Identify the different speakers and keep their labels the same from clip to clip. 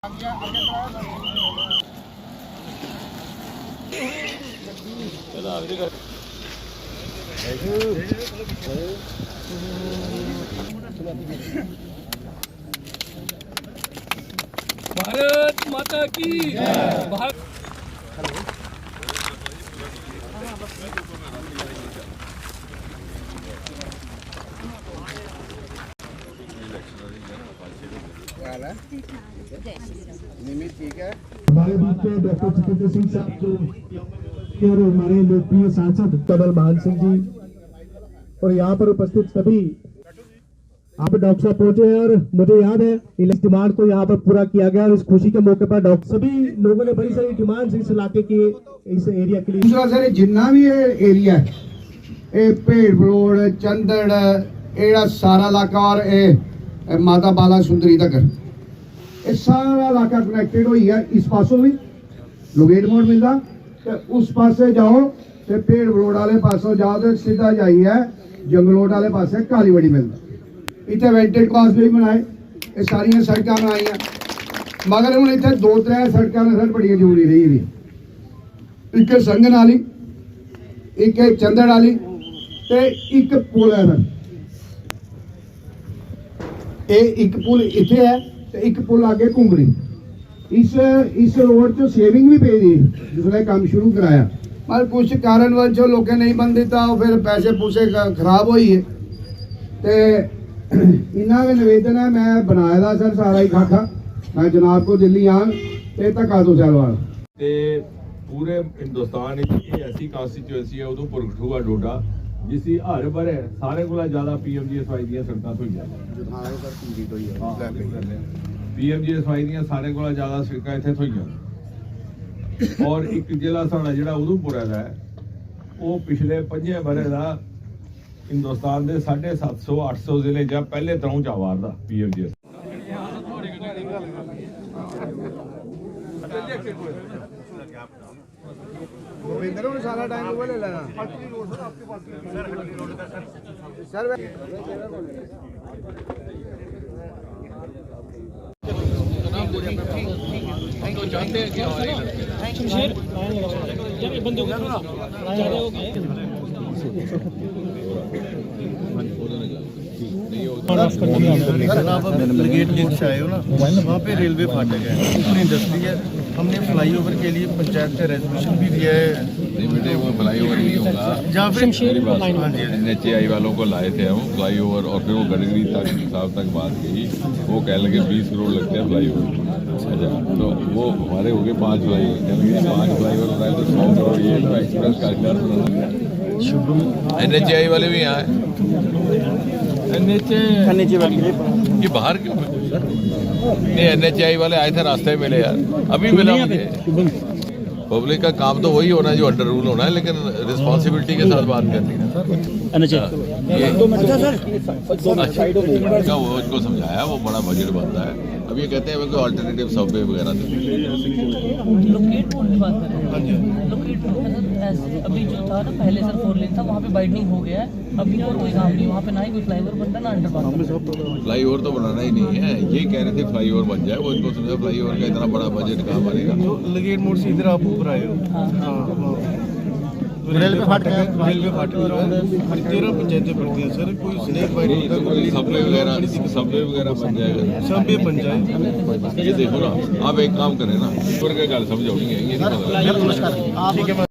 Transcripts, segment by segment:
Speaker 1: भारत माता की भारत।
Speaker 2: हमारे बीच में डॉक्टर जितेंद्र सिंह साहब जो और हमारे लोकप्रिय सांसद कर्नल मान सिंह जी और यहाँ पर उपस्थित सभी आप डॉक्टर साहब पहुंचे हैं। और मुझे याद है इस डिमांड को यहाँ पर पूरा किया गया और इस खुशी के मौके पर डॉक्टर सभी लोगों ने बड़ी सारी डिमांड इस इलाके के इस एरिया के लिए।
Speaker 3: दूसरा सर जिन्ना भी एरिया है भेड़ रोड चंदड़ एड़ा सारा इलाका और माता बाला सुंदरी तक ये सारा इलाका कनेक्टेड हुई है। इस पासों भी लोगेट मोड़ मिलता तो उस पासे जाओ तो भेड़ रोड वाले पासों जाओ तो सीधा जाइए जंगलोट वाले पासे कालीवड़ी मिलता। इतने वेंटेड क्रॉस भी बनाए ये सारिया सड़क बनाई मगर हम इतने दो त्रै सड़क सर बड़ी जरूरी रही भी एक संगन वाली एक चंदड़ वाली ते एक पुल है सर एक पुल इतने है तो एक पुल आगे घुंगड़ी इस रोड चो सेविंग भी पे दी जिसने काम शुरू कराया पर कुछ कारणवश जो लोगों नहीं बन दिता फिर पैसे पूसे खराब हुई है ते इन्ना भी निवेदन है मैं बनाया सर सारा ही खाका मैं जनाब को दिल्ली आन ते धक्का तो सैलवाल
Speaker 4: पूरे हिंदुस्तान ऐसी कांस्टिट्यूएंसी है उधमपुर कठुआ डोडा जिसकी हर बरे सारे को ज्यादा PMGSY दी सड़क हुई PMGSY दी सारे को ज्यादा सड़क इतने हुई और एक जिला साड़ा जो उधमपुर है वो पिछले 5 बरे का हिंदुस्तान के 750-800 जिले च पहले तरह च आवारदा PMGSY।
Speaker 3: सारा टाइम ले लेना सर
Speaker 1: तो जानते हैं कि बंदों को
Speaker 5: लगेट गेट से आए हो ना वहाँ पे रेलवे फाटक है पूरी इंडस्ट्री है। हमने फ्लाईओवर के लिए पंचायत से रेजोल्यूशन भी दिया है।
Speaker 4: बेटे वो फ्लाईओवर नहीं होगा
Speaker 5: जहाँ पे
Speaker 4: NHAI वालों को लाए थे हम फ्लाईओवर और फिर वो गडकरी साहब तक बात की वो कह लगे 20 करोड़ लगते हैं फ्लाईओवर। अच्छा तो वो हमारे हो गए 5 फ्लाईओवर कह लगे 5 फ्लाईओवर बनाए तो 100 करोड़ ये एक्सप्रेस कारीगर NHAI वाले भी यहाँ ये बाहर क्यों नहीं NHAI वाले आए थे रास्ते में मिले यार अभी मिला मुझे। पब्लिक का काम तो वही होना है जो अंडर रूल होना है लेकिन रिस्पॉन्सिबिलिटी के साथ बात करनी है। वो उसको समझाया वो बड़ा बजट बनता है। अब ये कहते हैं कोई अल्टरनेटिव सबवे वगैरह
Speaker 6: अभी जो था ना पहले सर 4 लेन था वहाँ पे वाइडनिंग हो गया है अभी और कोई काम नहीं वहाँ पे ना ही कोई फ्लाईओवर बनता ना अंडरपास।
Speaker 4: फ्लाईओवर तो बनाना ही नहीं है ये कह रहे थे फ्लाईओवर बन जाए वो इनको समझा फ्लाईओवर का इतना बड़ा बजट कहाँ बनेगा।
Speaker 5: लगेट मोड़ से इधर आप ऊपर आए हो रेलवे फाटक 13 पंचायतें पड़ती हैं सर कोई स्नेक बाइट
Speaker 4: सबवे वगैरह बन जाएगा
Speaker 5: सब भी बन जाए।
Speaker 4: ये देखो ना आप एक काम करें ना ऊपर का गल समझाओगे ये नहीं पता।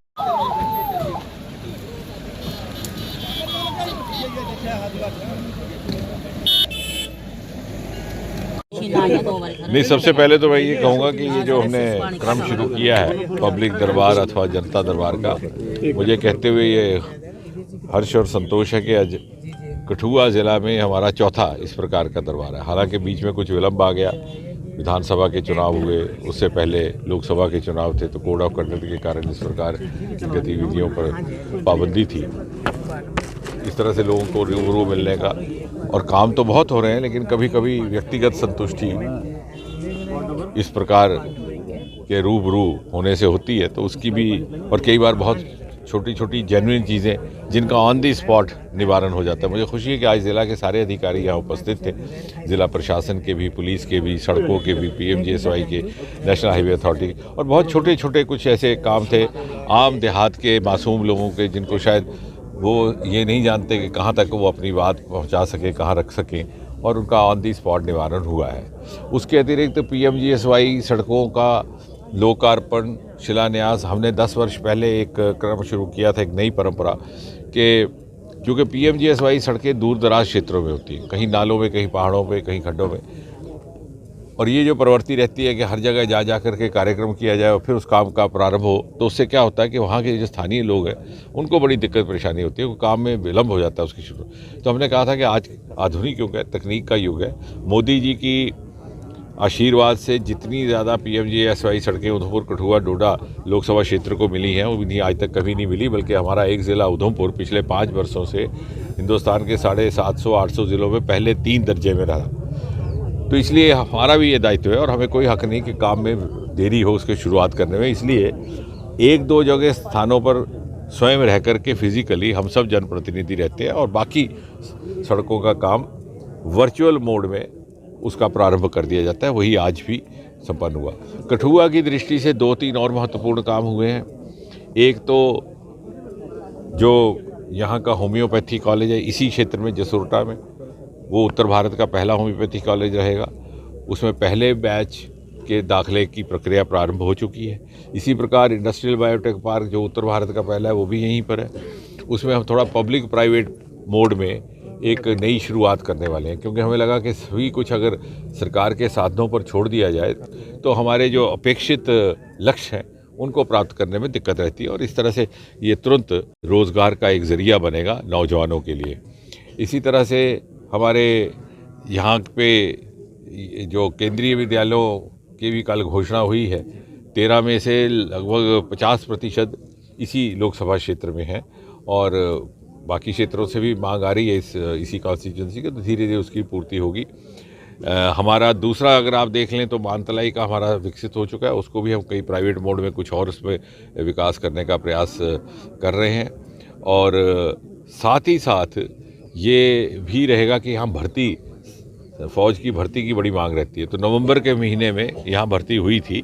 Speaker 4: नहीं सबसे पहले तो मैं ये कहूँगा कि ये जो हमने क्रम शुरू किया है पब्लिक दरबार अथवा जनता दरबार का मुझे कहते हुए ये हर्ष और संतोष है कि आज कठुआ ज़िला में हमारा चौथा इस प्रकार का दरबार है। हालांकि बीच में कुछ विलम्ब आ गया विधानसभा के चुनाव हुए उससे पहले लोकसभा के चुनाव थे तो कोड ऑफ कंडक्ट के कारण इस प्रकार की गतिविधियों पर पाबंदी थी। इस तरह से लोगों को रूबरू मिलने का और काम तो बहुत हो रहे हैं लेकिन कभी कभी व्यक्तिगत संतुष्टि इस प्रकार के रूबरू होने से होती है तो उसकी भी और कई बार बहुत छोटी छोटी जेन्युइन चीज़ें जिनका ऑन दी स्पॉट निवारण हो जाता है। मुझे खुशी है कि आज ज़िला के सारे अधिकारी यहाँ उपस्थित थे, ज़िला प्रशासन के भी, पुलिस के भी, सड़कों के भी, PMGSY के, नेशनल हाईवे अथॉरिटी के, और बहुत छोटे छोटे कुछ ऐसे काम थे आम देहात के मासूम लोगों के, जिनको शायद वो ये नहीं जानते कि कहाँ तक वो अपनी बात पहुँचा सकें, कहाँ रख सकें, और उनका ऑन दी स्पॉट निवारण हुआ है। उसके अतिरिक्त PMGSY सड़कों का लोकार्पण, शिलान्यास हमने 10 वर्ष पहले एक क्रम शुरू किया था, एक नई परंपरा कि क्योंकि PMGSY सड़कें दूर दराज क्षेत्रों में होती हैं, कहीं नालों में, कहीं पहाड़ों पे, कहीं खड्डों में, और ये जो प्रवृत्ति रहती है कि हर जगह जा कर के कार्यक्रम किया जाए और फिर उस काम का प्रारंभ हो, तो उससे क्या होता है कि वहाँ के जो स्थानीय लोग हैं उनको बड़ी दिक्कत परेशानी होती है, वो काम में विलम्ब हो जाता है उसकी शुरू। तो हमने कहा था कि आज आधुनिक युग है, तकनीक का युग है, मोदी जी की आशीर्वाद से जितनी ज़्यादा PMGSY सड़कें उधमपुर, कठुआ, डोडा लोकसभा क्षेत्र को मिली हैं, वो नहीं आज तक कभी नहीं मिली, बल्कि हमारा एक ज़िला उधमपुर पिछले 5 वर्षों से हिंदुस्तान के 750-800 ज़िलों में पहले 3 दर्जे में रहा। तो इसलिए हमारा भी ये दायित्व है और हमें कोई हक नहीं कि काम में देरी हो उसके शुरुआत करने में। इसलिए 1-2 जगह स्थानों पर स्वयं रह कर के फिजिकली हम सब जनप्रतिनिधि रहते हैं और बाकी सड़कों का काम वर्चुअल मोड में उसका प्रारंभ कर दिया जाता है। वही आज भी संपन्न हुआ। कठुआ की दृष्टि से 2-3 और महत्वपूर्ण काम हुए हैं। एक तो जो यहाँ का होम्योपैथी कॉलेज है इसी क्षेत्र में, जसुरटा में, वो उत्तर भारत का पहला होम्योपैथी कॉलेज रहेगा। उसमें पहले बैच के दाखिले की प्रक्रिया प्रारंभ हो चुकी है। इसी प्रकार इंडस्ट्रियल बायोटेक पार्क जो उत्तर भारत का पहला है वो भी यहीं पर है। उसमें हम थोड़ा पब्लिक प्राइवेट मोड में एक नई शुरुआत करने वाले हैं, क्योंकि हमें लगा कि सभी कुछ अगर सरकार के साधनों पर छोड़ दिया जाए तो हमारे जो अपेक्षित लक्ष्य हैं उनको प्राप्त करने में दिक्कत रहती है, और इस तरह से ये तुरंत रोज़गार का एक ज़रिया बनेगा नौजवानों के लिए। इसी तरह से हमारे यहाँ पे जो केंद्रीय विद्यालयों की भी कल घोषणा हुई है, 13 में से लगभग 50% इसी लोकसभा क्षेत्र में है, और बाकी क्षेत्रों से भी मांग आ रही है इसी कॉन्स्टिट्यूंसी के, तो धीरे धीरे उसकी पूर्ति होगी। हमारा दूसरा अगर आप देख लें तो मानतलाई का हमारा विकसित हो चुका है, उसको भी हम कई प्राइवेट मोड में कुछ और उसमें विकास करने का प्रयास कर रहे हैं। और साथ ही साथ ये भी रहेगा कि यहाँ भर्ती, फ़ौज की भर्ती की बड़ी मांग रहती है, तो नवंबर के महीने में यहाँ भर्ती हुई थी।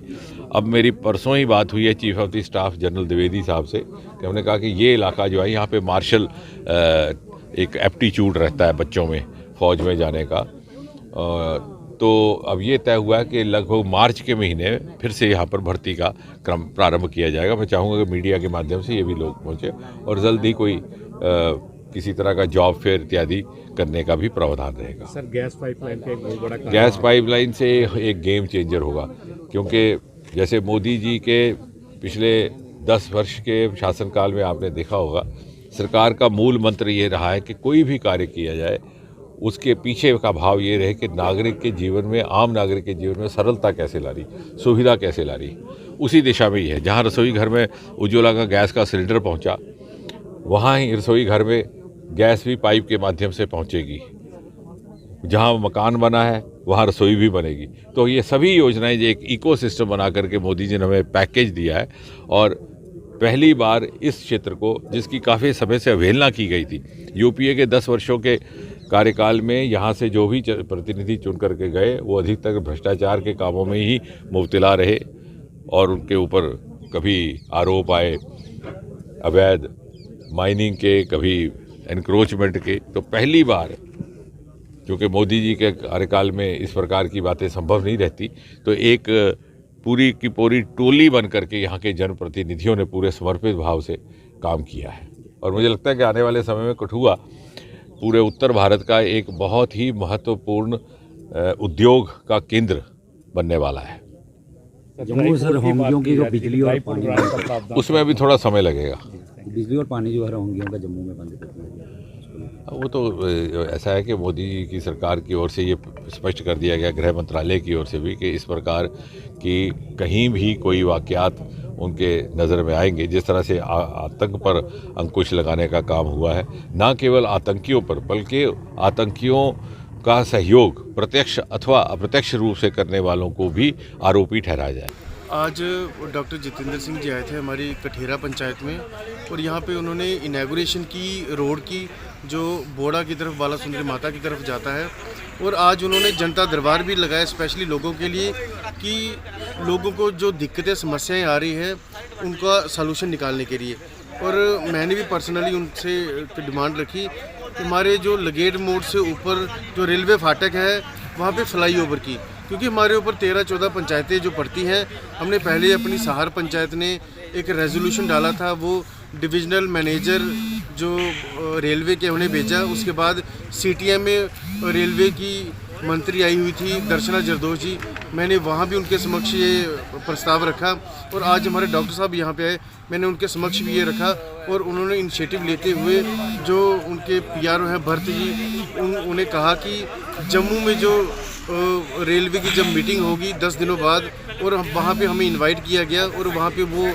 Speaker 4: अब मेरी परसों ही बात हुई है chief of the staff general Dwivedi साहब से कि हमने कहा कि ये इलाका जो है यहाँ पे मार्शल एक एप्टीट्यूड रहता है बच्चों में फ़ौज में जाने का। तो अब ये तय हुआ है कि लगभग मार्च के महीने फिर से यहाँ पर भर्ती का क्रम प्रारंभ किया जाएगा। मैं चाहूँगा कि मीडिया के माध्यम से ये भी लोग पहुँचे और जल्द ही कोई किसी तरह का जॉब फेयर इत्यादि करने का भी प्रावधान रहेगा।
Speaker 7: सर, गैस पाइपलाइन का एक बहुत बड़ा काम,
Speaker 4: गैस पाइपलाइन से एक गेम चेंजर होगा, क्योंकि जैसे मोदी जी के पिछले 10 वर्ष के शासनकाल में आपने देखा होगा, सरकार का मूल मंत्र ये रहा है कि कोई भी कार्य किया जाए उसके पीछे का भाव ये रहे कि नागरिक के जीवन में, आम नागरिक के जीवन में सरलता कैसे ला रही, सुविधा कैसे ला रही। उसी दिशा में ही है। जहाँ रसोई घर में उज्ज्वला का गैस का सिलेंडर पहुँचा, वहाँ ही रसोई घर में गैस भी पाइप के माध्यम से पहुँचेगी। जहाँ मकान बना है वहाँ रसोई भी बनेगी। तो ये सभी योजनाएं जो एक इकोसिस्टम बना करके मोदी जी ने हमें पैकेज दिया है, और पहली बार इस क्षेत्र को, जिसकी काफ़ी समय से अवहेलना की गई थी, यूपीए के 10 वर्षों के कार्यकाल में यहाँ से जो भी प्रतिनिधि चुन करके गए वो अधिकतर भ्रष्टाचार के कामों में ही मुब्तला रहे और उनके ऊपर कभी आरोप आए अवैध माइनिंग के, कभी एनक्रोचमेंट के। तो पहली बार, क्योंकि मोदी जी के कार्यकाल में इस प्रकार की बातें संभव नहीं रहती, तो एक पूरी की पूरी टोली बन करके यहाँ के जनप्रतिनिधियों ने पूरे समर्पित भाव से काम किया है। और मुझे लगता है कि आने वाले समय में कठुआ पूरे उत्तर भारत का एक बहुत ही महत्वपूर्ण उद्योग का केंद्र बनने वाला है।
Speaker 7: जम्मू सर, होंगियों की जो बिजली और पानी,
Speaker 4: उसमें अभी थोड़ा समय लगेगा।
Speaker 7: बिजली और पानी जो है होंगियों का जम्मू में बंद कर दिया गया।
Speaker 4: वो तो ऐसा है कि मोदी जी की सरकार की ओर से ये स्पष्ट कर दिया गया, गृह मंत्रालय की ओर से भी, कि इस प्रकार की कहीं भी कोई वाक़यात उनके नज़र में आएंगे, जिस तरह से आतंक पर अंकुश लगाने का काम हुआ है, ना केवल आतंकियों पर बल्कि आतंकियों का सहयोग प्रत्यक्ष अथवा अप्रत्यक्ष रूप से करने वालों को भी आरोपी ठहराया जाए।
Speaker 5: आज डॉक्टर जितेंद्र सिंह जी आए थे हमारी कठेरा पंचायत में और यहाँ पे उन्होंने इनैगुरेशन की रोड की जो बोड़ा की तरफ बाला सुंदरी माता की तरफ जाता है। और आज उन्होंने जनता दरबार भी लगाया स्पेशली लोगों के लिए कि लोगों को जो दिक्कतें समस्याएं आ रही है उनका सलूशन निकालने के लिए। और मैंने भी पर्सनली उनसे डिमांड रखी कि हमारे जो लगेट मोड़ से ऊपर जो रेलवे फाटक है वहाँ पे फ्लाईओवर की, क्योंकि हमारे ऊपर 13-14 पंचायतें जो पड़ती हैं। हमने पहले अपनी सहार पंचायत ने एक रेजोल्यूशन डाला था, वो डिविजनल मैनेजर जो रेलवे के उन्हें भेजा। उसके बाद सीटीएम में रेलवे की मंत्री आई हुई थी दर्शना जरदोश जी, मैंने वहाँ भी उनके समक्ष ये प्रस्ताव रखा। और आज हमारे डॉक्टर साहब यहाँ पे आए, मैंने उनके समक्ष भी ये रखा और उन्होंने इनिशिएटिव लेते हुए जो उनके पीआरओ हैं भरत जी, उन्हें कहा कि जम्मू में जो रेलवे की जब मीटिंग होगी 10 दिनों बाद, और वहाँ पे हमें इनवाइट किया गया और वहाँ पे वो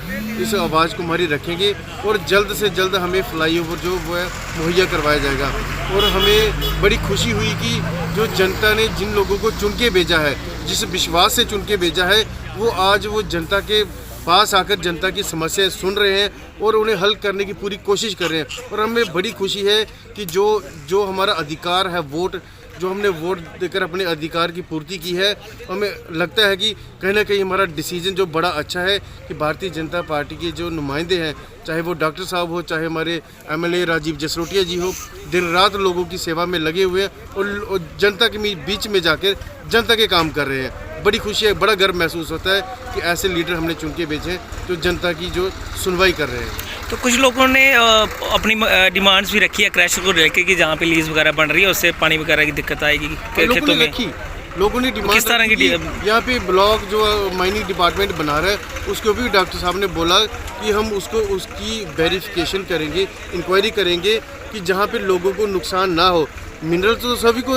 Speaker 5: इस आवाज़ को हमारी रखेंगे और जल्द से जल्द हमें फ्लाईओवर जो वो है मुहैया करवाया जाएगा। और हमें बड़ी खुशी हुई कि जो जनता ने जिन लोगों को चुन के भेजा है, जिस विश्वास से चुन के भेजा है, वो आज वो जनता के पास आकर जनता की समस्याएं सुन रहे हैं और उन्हें हल करने की पूरी कोशिश कर रहे हैं। और हमें बड़ी खुशी है कि जो हमारा अधिकार है वोट, जो हमने वोट देकर अपने अधिकार की पूर्ति की है, हमें लगता है कि कहीं ना कहीं हमारा डिसीजन जो बड़ा अच्छा है कि भारतीय जनता पार्टी के जो नुमाइंदे हैं, चाहे वो डॉक्टर साहब हो, चाहे हमारे एमएलए राजीव जसरोटिया जी हो, दिन रात लोगों की सेवा में लगे हुए हैं और जनता के बीच में जाकर जनता के काम कर रहे हैं। बड़ी खुशी है, बड़ा गर्व महसूस होता है कि ऐसे लीडर हमने चुन के भेजे हैं जो जनता की जो सुनवाई कर रहे हैं।
Speaker 8: तो कुछ लोगों ने अपनी डिमांड्स भी रखी है क्रैशर को लेकर कि जहाँ पे लीज वगैरह बन रही है उससे पानी वगैरह की दिक्कत आएगी खेतों में।
Speaker 5: लोगों ने डिमांड
Speaker 8: किस तरह की
Speaker 5: यहाँ पे ब्लॉक जो माइनिंग डिपार्टमेंट बना रहा है उसको भी डॉक्टर साहब ने बोला कि हम उसकी वेरिफिकेशन करेंगे, इंक्वायरी करेंगे कि जहाँ पे लोगों को नुकसान ना हो। मिनरल तो सभी को,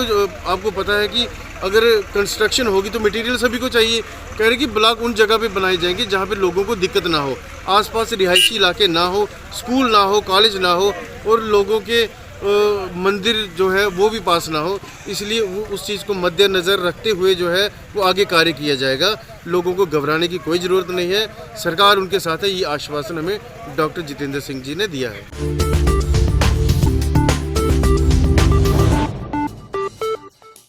Speaker 5: आपको पता है कि अगर कंस्ट्रक्शन होगी तो मटेरियल सभी को चाहिए। कह रहे कि ब्लॉक उन जगह पे बनाए जाएंगे जहाँ पे लोगों को दिक्कत ना हो, आसपास रिहायशी इलाके ना हो, स्कूल ना हो, कॉलेज ना हो और लोगों के मंदिर जो है वो भी पास ना हो। इसलिए वो उस चीज़ को मद्देनज़र रखते हुए जो है वो आगे कार्य किया जाएगा। लोगों को घबराने की कोई ज़रूरत नहीं है, सरकार उनके साथ है, ये आश्वासन हमें डॉक्टर जितेंद्र सिंह जी ने दिया है।